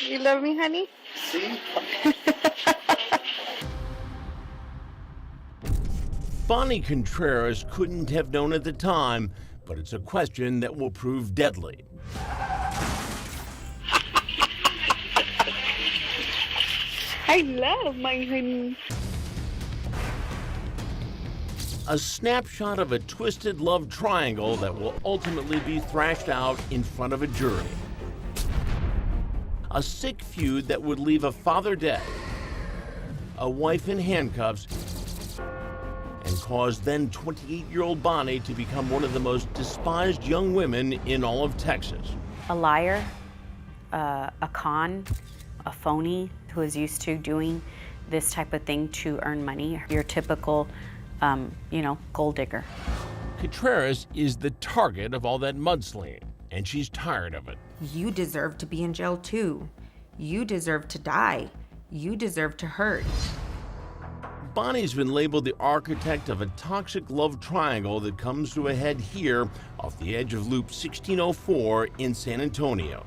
You love me, honey? See? Bonnie Contreras couldn't have known at the time, but it's a question that will prove deadly. I love my honey. A snapshot of a twisted love triangle that will ultimately be thrashed out in front of a jury. A sick feud that would leave a father dead, a wife in handcuffs, and caused then 28-year-old Bonnie to become one of the most despised young women in all of Texas. A liar, a con, a phony who is used to doing this type of thing to earn money. Your typical, gold digger. Contreras is the target of all that mudslinging, and she's tired of it. You deserve to be in jail too. You deserve to die. You deserve to hurt. Bonnie's been labeled the architect of a toxic love triangle that comes to a head here off the edge of Loop 1604 in San Antonio.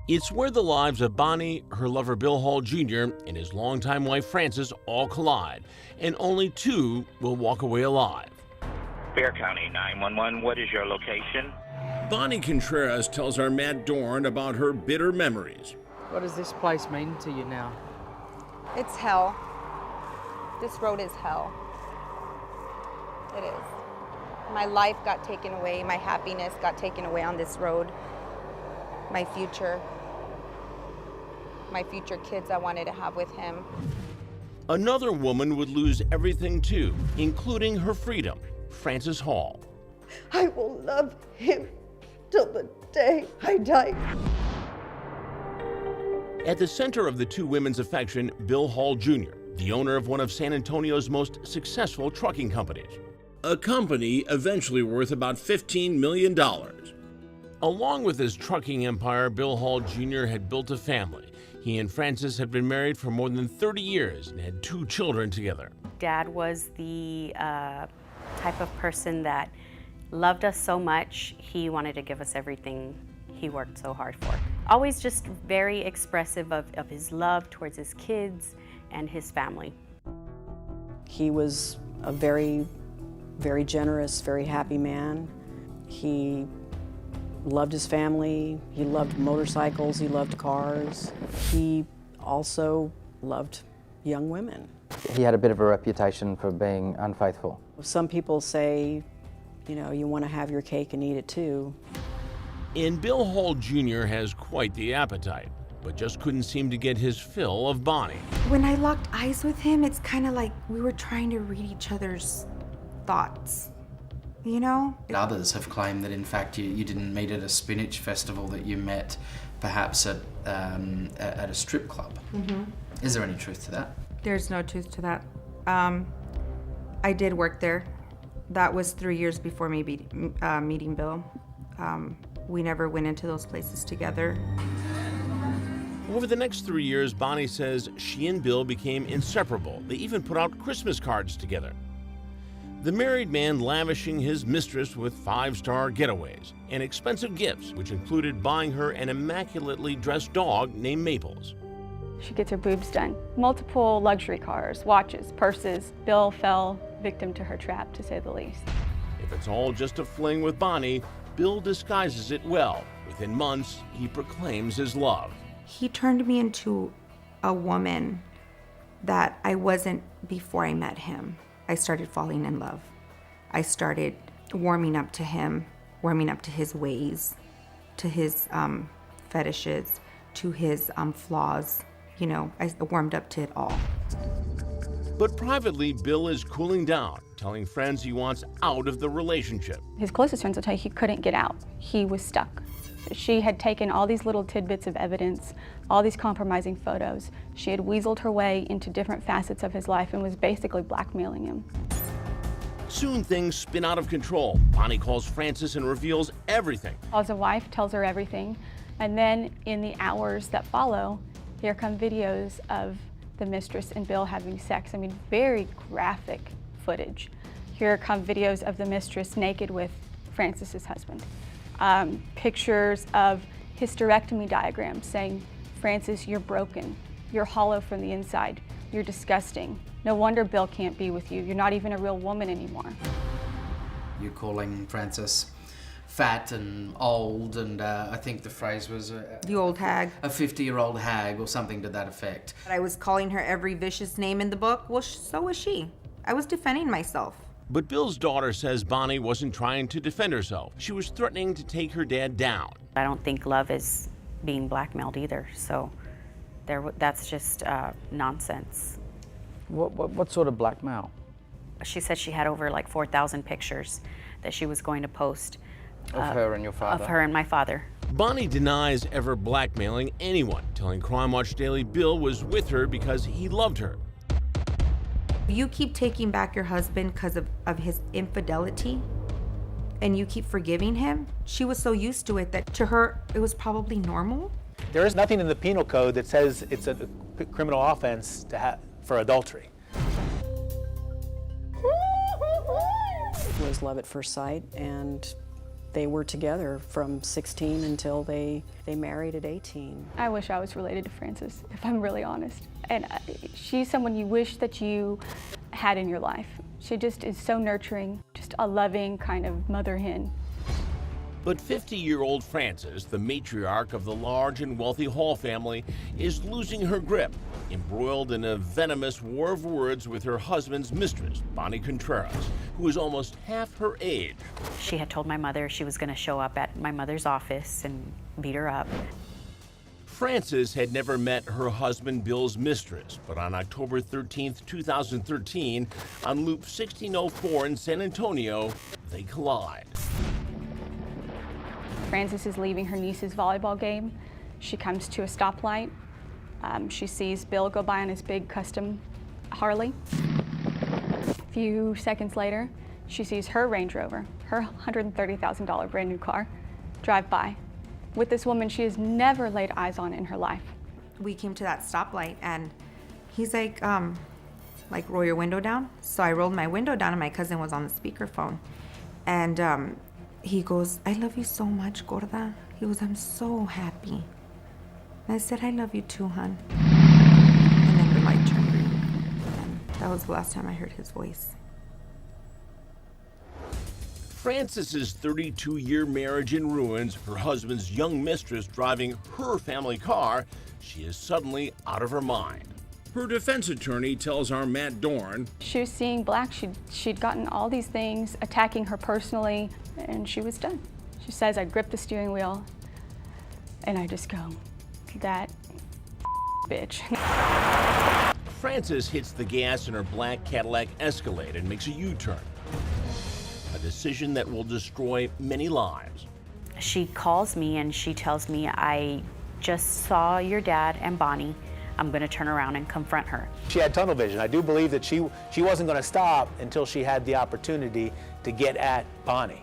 It's where the lives of Bonnie, her lover Bill Hall Jr., and his longtime wife Frances all collide, and only two will walk away alive. Bear County 911, what is your location? Bonnie Contreras tells our Matt Dorn about her bitter memories. What does this place mean to you now? It's hell. This road is hell. It is. My life got taken away. My happiness got taken away on this road. My future kids I wanted to have with him. Another woman would lose everything too, including her freedom, Frances Hall. I will love him till the day I die. At the center of the two women's affection, Bill Hall Jr., the owner of one of San Antonio's most successful trucking companies. A company eventually worth about $15 million. Along with his trucking empire, Bill Hall Jr. had built a family. He and Frances had been married for more than 30 years and had 2 children together. Dad was the type of person that loved us so much, he wanted to give us everything he worked so hard for. Always just very expressive of his love towards his kids and his family. He was a very, very generous, very happy man. He loved his family, he loved motorcycles, he loved cars. He also loved young women. He had a bit of a reputation for being unfaithful. Some people say, you want to have your cake and eat it too. And Bill Hall Jr. has quite the appetite, but just couldn't seem to get his fill of Bonnie. When I locked eyes with him, it's kind of like we were trying to read each other's thoughts, Others have claimed that in fact you didn't meet at a spinach festival, that you met perhaps at a strip club. Mm-hmm. Is there any truth to that? There's no truth to that. I did work there. That was 3 years before me meeting Bill. We never went into those places together. Over the next 3 years, Bonnie says she and Bill became inseparable. They even put out Christmas cards together. The married man lavishing his mistress with 5-star getaways and expensive gifts, which included buying her an immaculately dressed dog named Maples. She gets her boobs done. Multiple luxury cars, watches, purses. Bill fell victim to her trap, to say the least. If it's all just a fling with Bonnie, Bill disguises it well. Within months, he proclaims his love. He turned me into a woman that I wasn't before I met him. I started falling in love. I started warming up to him, warming up to his ways, to his fetishes, to his flaws. I warmed up to it all. But privately, Bill is cooling down, telling friends he wants out of the relationship. His closest friends will tell you he couldn't get out. He was stuck. She had taken all these little tidbits of evidence, all these compromising photos. She had weaseled her way into different facets of his life and was basically blackmailing him. Soon things spin out of control. Bonnie calls Frances and reveals everything. As a wife, tells her everything. And then in the hours that follow, here come videos of the mistress and Bill having sex. Very graphic footage. Here come videos of the mistress naked with Frances's husband. Pictures of hysterectomy diagrams saying, "Frances, you're broken. You're hollow from the inside. You're disgusting. No wonder Bill can't be with you. You're not even a real woman anymore." You're calling Frances fat and old, and I think the phrase was the old hag. A 50-year-old hag or something to that effect. I was calling her every vicious name in the book. Well, so was she. I was defending myself. But Bill's daughter says Bonnie wasn't trying to defend herself. She was threatening to take her dad down. I don't think love is being blackmailed either, so that's just nonsense. What sort of blackmail? She said she had over like 4,000 pictures that she was going to post. Of her and your father? Of her and my father. Bonnie denies ever blackmailing anyone, telling Crime Watch Daily Bill was with her because he loved her. You keep taking back your husband because of his infidelity, and you keep forgiving him. She was so used to it that to her, it was probably normal. There is nothing in the penal code that says it's a criminal offense for adultery. It was love at first sight, and they were together from 16 until they married at 18. I wish I was related to Frances, if I'm really honest. And she's someone you wish that you had in your life. She just is so nurturing, just a loving kind of mother hen. But 50-year-old Frances, the matriarch of the large and wealthy Hall family, is losing her grip, embroiled in a venomous war of words with her husband's mistress, Bonnie Contreras, who is almost half her age. She had told my mother she was going to show up at my mother's office and beat her up. Frances had never met her husband Bill's mistress, but on October 13, 2013, on Loop 1604 in San Antonio, they collide. Frances is leaving her niece's volleyball game. She comes to a stoplight. She sees Bill go by on his big custom Harley. A few seconds later, she sees her Range Rover, her $130,000 brand new car, drive by with this woman she has never laid eyes on in her life. We came to that stoplight, and he's like, roll your window down. So I rolled my window down, and my cousin was on the speakerphone. And he goes, "I love you so much, Gorda." He goes, "I'm so happy." And I said, "I love you too, hon." And then the light turned green. And that was the last time I heard his voice. Frances's 32-year marriage in ruins, her husband's young mistress driving her family car, she is suddenly out of her mind. Her defense attorney tells our Matt Dorn, she was seeing black. She'd gotten all these things attacking her personally, and she was done. She says, "I gripped the steering wheel, and I just go, that bitch." Frances hits the gas in her black Cadillac Escalade and makes a U-turn. A decision that will destroy many lives. She calls me and she tells me, "I just saw your dad and Bonnie. I'm going to turn around and confront her." She had tunnel vision. I do believe that she wasn't going to stop until she had the opportunity to get at Bonnie.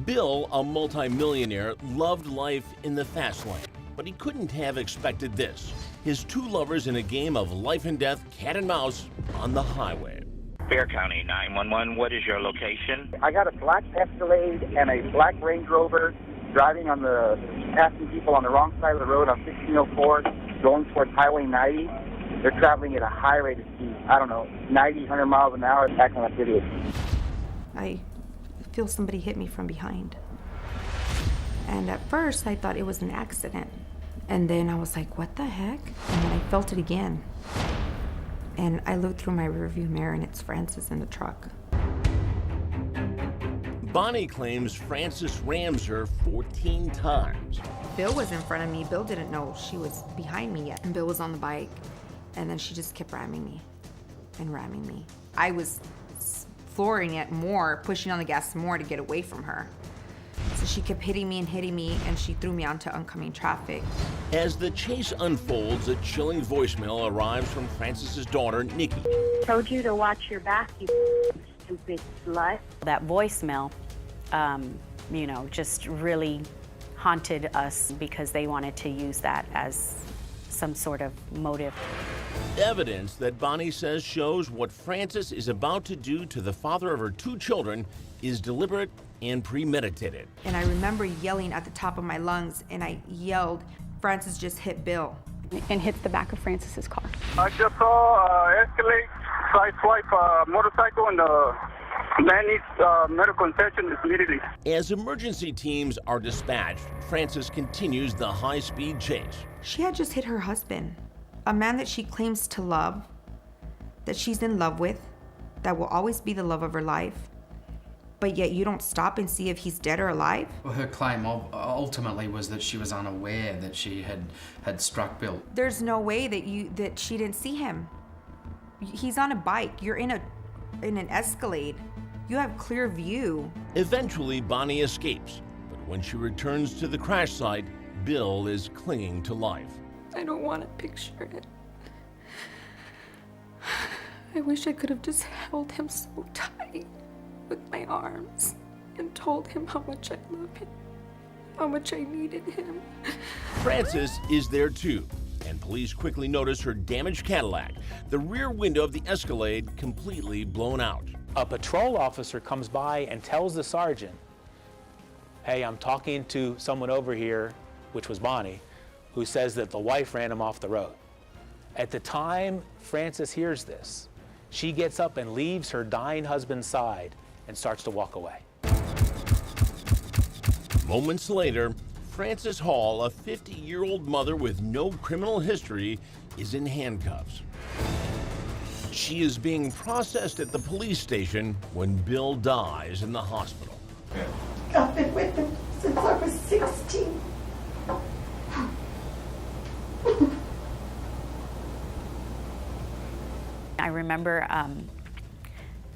Bill, a multimillionaire, loved life in the fast lane, but he couldn't have expected this. His two lovers in a game of life and death cat and mouse on the highway. Bear County 911, what is your location? I got a black Escalade and a black Range Rover driving passing people on the wrong side of the road on 1604, going towards Highway 90. They're traveling at a high rate of speed. I don't know, 90, 100 miles an hour, acting like idiots. I feel somebody hit me from behind. And at first, I thought it was an accident. And then I was like, what the heck? And then I felt it again. And I looked through my rearview mirror, and it's Frances in the truck. Bonnie claims Frances rams her 14 times. Bill was in front of me. Bill didn't know she was behind me yet. And Bill was on the bike, and then she just kept ramming me and ramming me. I was flooring it more, pushing on the gas more to get away from her. So she kept hitting me, and she threw me onto oncoming traffic. As the chase unfolds, a chilling voicemail arrives from Frances's daughter, Nikki. "Told you to watch your back, you stupid slut." That voicemail, just really haunted us because they wanted to use that as some sort of motive. Evidence that Bonnie says shows what Frances is about to do to the father of her two children is deliberate and premeditated. And I remember yelling at the top of my lungs, and I yelled, "Francis just hit Bill." And hits the back of Francis's car. I just saw Escalade sideswipe motorcycle, and the man needs medical attention immediately. As emergency teams are dispatched, Frances continues the high-speed chase. She had just hit her husband, a man that she claims to love, that she's in love with, that will always be the love of her life. But yet you don't stop and see if he's dead or alive? Well, her claim ultimately was that she was unaware that she had struck Bill. There's no way that she didn't see him. He's on a bike. You're in an Escalade. You have clear view. Eventually, Bonnie escapes, but when she returns to the crash site, Bill is clinging to life. I don't want to picture it. I wish I could have just held him so tight with my arms and told him how much I love him, how much I needed him. Frances is there too, and police quickly notice her damaged Cadillac, the rear window of the Escalade completely blown out. A patrol officer comes by and tells the sergeant, "Hey, I'm talking to someone over here," which was Bonnie, who says that the wife ran him off the road. At the time Frances hears this, she gets up and leaves her dying husband's side and starts to walk away. Moments later, Frances Hall, a 50-year-old mother with no criminal history, is in handcuffs. She is being processed at the police station when Bill dies in the hospital. I've been with him since I was 16. I remember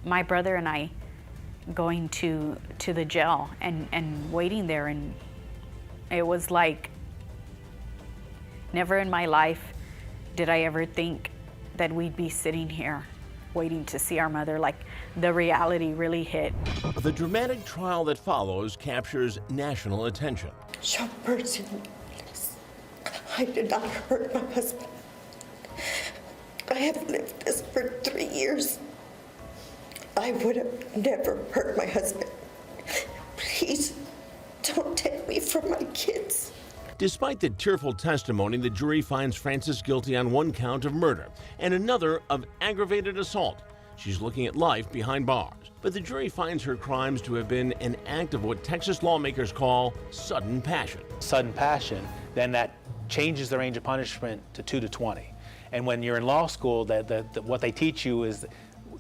my brother and I going to the jail and waiting there, and it was like never in my life did I ever think that we'd be sitting here waiting to see our mother. Like, the reality really hit. The dramatic trial that follows captures national attention. Show mercy, please. I did not hurt my husband. I have lived this for 3 years. I would have never hurt my husband. Please, don't take me from my kids. Despite the tearful testimony, the jury finds Frances guilty on one count of murder and another of aggravated assault. She's looking at life behind bars. But the jury finds her crimes to have been an act of what Texas lawmakers call sudden passion. Sudden passion, then that changes the range of punishment to 2 to 20. And when you're in law school, what they teach you is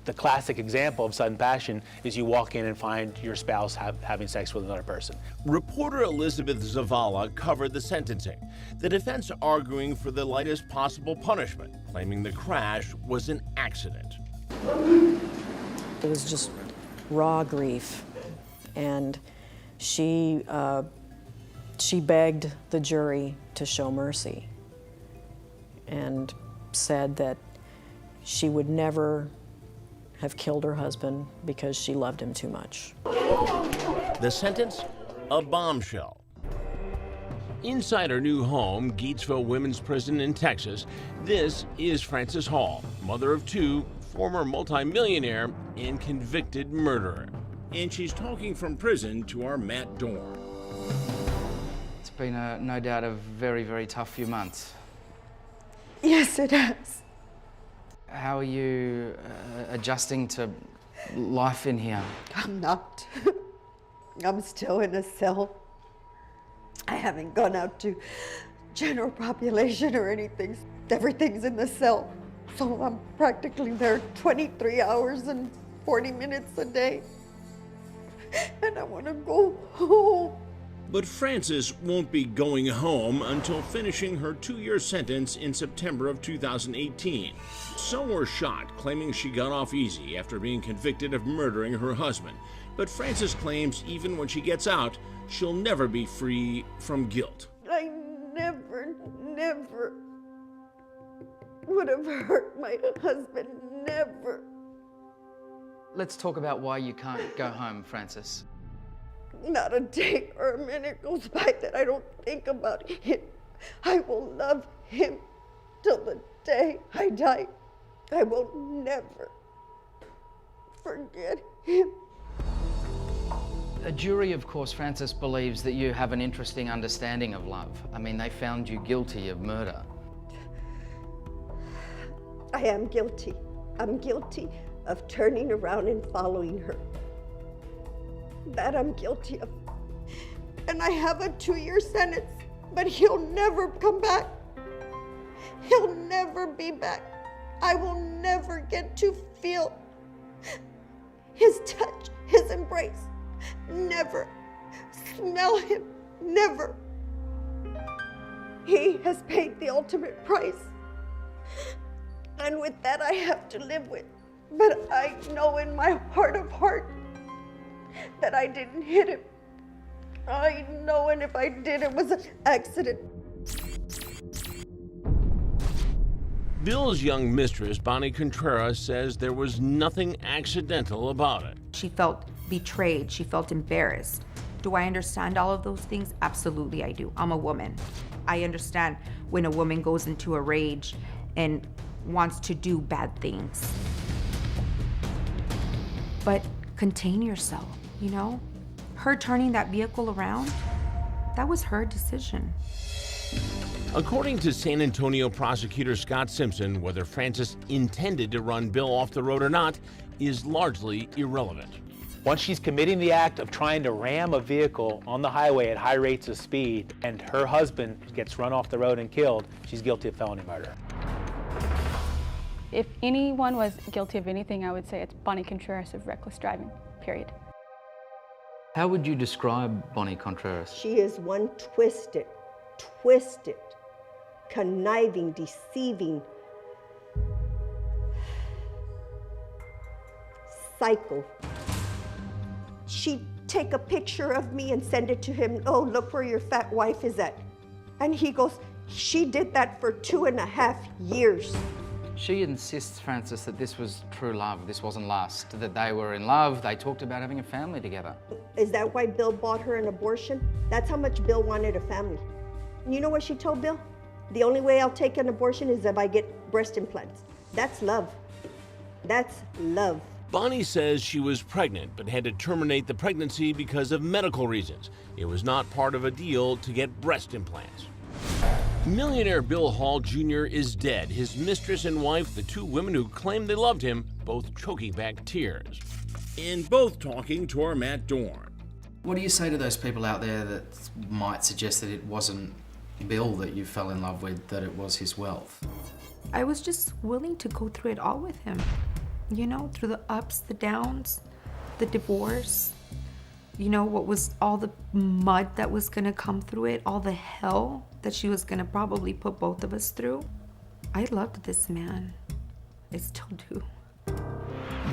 the classic example of sudden passion is you walk in and find your spouse having sex with another person. Reporter Elizabeth Zavala covered the sentencing, the defense arguing for the lightest possible punishment, claiming the crash was an accident. It was just raw grief, and she begged the jury to show mercy and said that she would never have killed her husband because she loved him too much. The sentence? A bombshell. Inside her new home, Gatesville Women's Prison in Texas, this is Frances Hall, mother of 2, former multimillionaire and convicted murderer. And she's talking from prison to our Matt Dorn. It's been no doubt a very, very tough few months. Yes, it has. How are you adjusting to life in here? I'm not. I'm still in a cell. I haven't gone out to general population or anything. Everything's in the cell. So I'm practically there 23 hours and 40 minutes a day. And I want to go home. But Frances won't be going home until finishing her 2-year sentence in September of 2018. Some were shocked, claiming she got off easy after being convicted of murdering her husband. But Frances claims even when she gets out, she'll never be free from guilt. I never would have hurt my husband, never. Let's talk about why you can't go home, Frances. Not a day or a minute goes by that I don't think about him. I will love him till the day I die. I will never forget him. A jury, of course, Francis, believes that you have an interesting understanding of love. I mean, they found you guilty of murder. I am guilty. I'm guilty of turning around and following her. That I'm guilty of. And I have a 2-year sentence, but he'll never come back. He'll never be back. I will never get to feel his touch, his embrace. Never smell him, never. He has paid the ultimate price. And with that, I have to live with. But I know in my heart of heart that I didn't hit him. I know, and if I did, it was an accident. Bill's young mistress, Bonnie Contreras, says there was nothing accidental about it. She felt betrayed. She felt embarrassed. Do I understand all of those things? Absolutely, I do. I'm a woman. I understand when a woman goes into a rage and wants to do bad things. But contain yourself, you know? Her turning that vehicle around, that was her decision. According to San Antonio prosecutor Scott Simpson, whether Francis intended to run Bill off the road or not is largely irrelevant. Once she's committing the act of trying to ram a vehicle on the highway at high rates of speed and her husband gets run off the road and killed, she's guilty of felony murder. If anyone was guilty of anything, I would say it's Bonnie Contreras of reckless driving, period. How would you describe Bonnie Contreras? She is one twisted, conniving, deceiving, psycho. She'd take a picture of me and send it to him. Oh, look where your fat wife is at. And he goes, she did that for 2.5 years. She insists, Francis, that this was true love, this wasn't lust, that they were in love, they talked about having a family together. Is that why Bill bought her an abortion? That's how much Bill wanted a family. You know what she told Bill? The only way I'll take an abortion is if I get breast implants. That's love. That's love. Bonnie says she was pregnant but had to terminate the pregnancy because of medical reasons. It was not part of a deal to get breast implants. Millionaire Bill Hall Jr. is dead. His mistress and wife, the two women who claimed they loved him, both choking back tears. In both talking to our Matt Dorn. What do you say to those people out there that might suggest that it wasn't Bill that you fell in love with, that it was his wealth? I was just willing to go through it all with him. You know, through the ups, the downs, the divorce. You know, what was all the mud that was gonna come through it, all the hell that she was gonna probably put both of us through. I loved this man. I still do.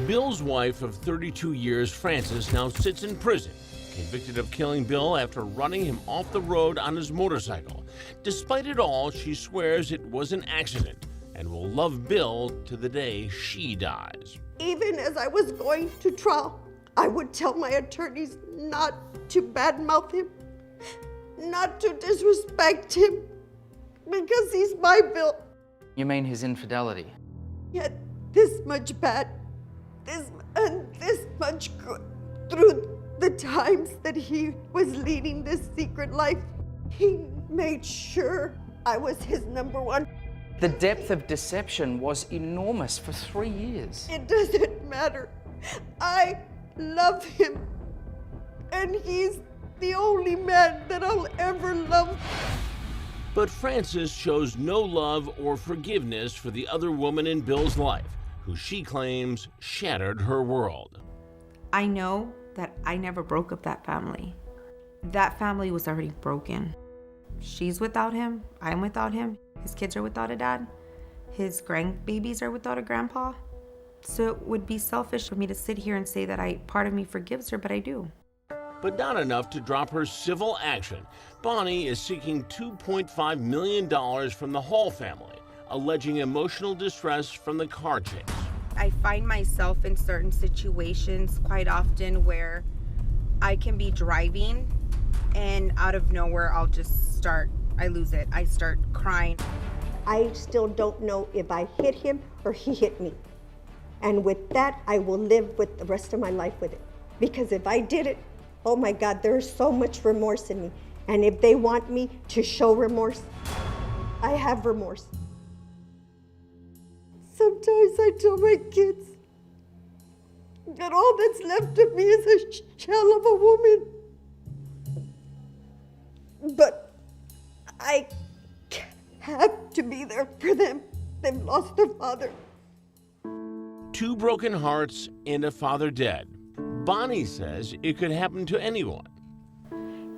Bill's wife of 32 years, Frances, now sits in prison, convicted of killing Bill after running him off the road on his motorcycle. Despite it all, she swears it was an accident and will love Bill to the day she dies. Even as I was going to trial, I would tell my attorneys not to badmouth him, not to disrespect him, because he's my Bill. You mean his infidelity? He had this much bad, this much good through the times that he was leading this secret life. He made sure I was his number one. The depth of deception was enormous for 3 years. It doesn't matter. I love him, and he's the only man that I'll ever love. But Frances shows no love or forgiveness for the other woman in Bill's life, who she claims shattered her world. I know that I never broke up that family. That family was already broken. She's without him, I'm without him, his kids are without a dad, his grandbabies are without a grandpa. So it would be selfish for me to sit here and say that part of me forgives her, but I do. But not enough to drop her civil action. Bonnie is seeking $2.5 million from the Hall family, alleging emotional distress from the car chase. I find myself in certain situations quite often where I can be driving and out of nowhere I lose it. I start crying. I still don't know if I hit him or he hit me. And with that, I will live with the rest of my life with it. Because if I did it, Oh my God, there is so much remorse in me. And if they want me to show remorse, I have remorse. Sometimes I tell my kids that all that's left of me is a shell of a woman. But I have to be there for them. They've lost their father. 2 broken hearts and a father dead. Bonnie says it could happen to anyone.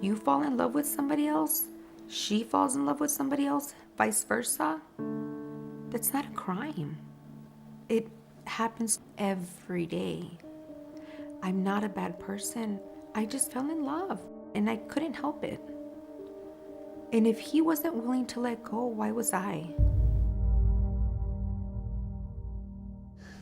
You fall in love with somebody else, she falls in love with somebody else, vice versa. That's not a crime. It happens every day. I'm not a bad person. I just fell in love and I couldn't help it. And if he wasn't willing to let go, why was I?